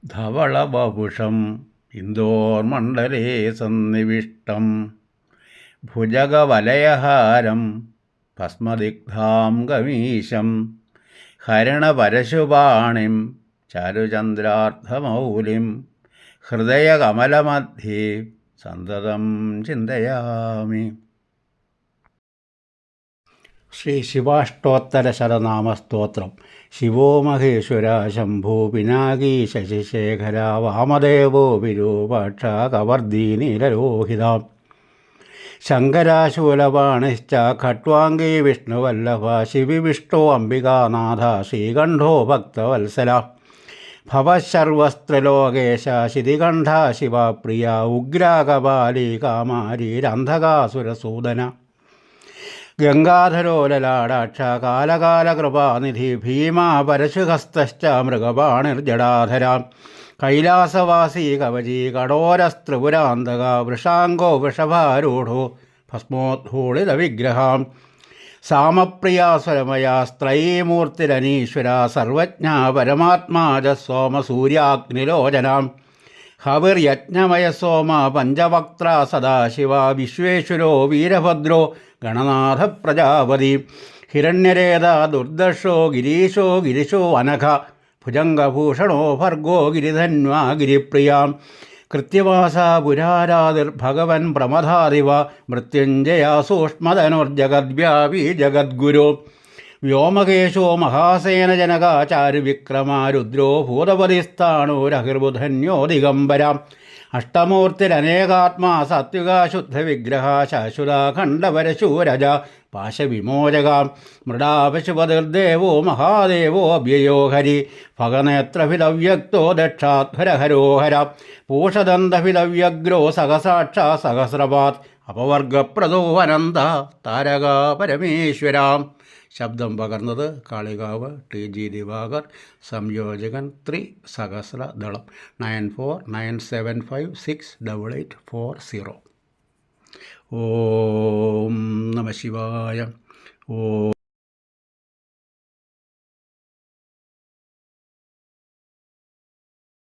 ധവളവപുഷം ഇന്ദോർമണ്ഡലേ സന്നിവിഷ്ടം ഭുജഗവലയഹാരം ഭസ്മദിഗ്ധാം ഗമീശം ഹരിണപരശുപാണിം ചാരുചന്ദ്രാർദ്ധമൗലിം ഹൃദയകമലമധ്യേ സന്തതം ചിന്തയാമി. ശ്രീ ശിവാഷ്ടോത്തര ശതനാമസ്തോത്രം. ശിവോ മഹേശ്വര ശംഭോ പിനാകീ ശശിശേഖര വാമദേവോ വിരൂപാക്ഷ കവർദീ നീലലോഹിതാം ശങ്കരാശൂലപാണിശ്ച ഖട്വാംഗീ വിഷ്ണുവല്ലഭ ശിവിവിഷ്ടോ അംബികാനാഥ ശ്രീകണ്ഠോ ഭക്തവത്സല ഭവശർവസ്ത്രലോകേശ ശിതികണ്ഠ ശിവപ്രിയ ഉഗ്രാകപാലി കാമാരീരന്ധകാസുരസൂദന ഗംഗാധരോലലാടാക്ഷ കാലകാലകൃപാനിധി ഭീമാ പരശുഹസ്തശ്ച മൃഗപാണിർജടാധര കൈലാസവാസീ കവചീ കഠോരസ്ത്രിപുരാന്തക വൃഷാംഗോ വൃഷഭാരൂഢോ ഭസ്മോദ്ധൂളിതവിഗ്രഹാം സാമപ്രിയാസ്വരമയാ സ്ത്രയീമൂർത്തിരനീശ്വര സർവജ്ഞ പരമാത്മാജ സോമസൂര്യാഗ്നിലോചനാം ഹവിർയജ്ഞമയ സോമ പഞ്ചവക്ത്ര സദാശിവ വിശ്വേശ്വരോ വീരഭദ്രോ ഗണനാഥ പ്രജാപതി ഹിരണ്യരേത ദുർദർശോ ഗിരീശോ ഗിരിശോ അനഘ ഭുജംഗഭൂഷണോ ഭർഗോ ഗിരിധന്വാ ഗിരിപ്രിയാം കൃത്യവാസ പുരാരാതിർഭഗവൻ പ്രമഥാദിവ മൃത്യുഞ്ജയ സൂക്ഷ്മധനുർജഗദ്വ്യാപി ജഗദ്ഗുരു വ്യോമകേശോ മഹാസേനജനകാചാരുവിക്രമ രുദ്രോ ഭൂതപതിസ്ഥാണോരഹിർബുധന്യോ ദിഗംബര അഷ്ടമൂർത്തിരനേകാത്മാ സാത്വികാശുദ്ധവിഗ്രഹ ശാശ്വതാഖണ്ഡപരശൂരജ പാശവിമോചക മൃഡാപശുപതിർദേവോ മഹാദേവോ അഭ്യയോ ഹരി ഭഗനേത്രഭിതവ്യക്തോ ദക്ഷാധ്വരഹരോഹര പൂഷദന്തഭിതവ്യഗ്രോ സഹസാക്ഷാ സഹസ്രപാത് അപവർഗപ്രദോ അനന്ത താരക പരമേശ്വരാം. ശബ്ദം പകർന്നത് കാളികാവ് TG ദിവാകർ. സംയോജകൻ സഹസ്രദളം 9497568840. ഓം നമ ശിവായ. ഓം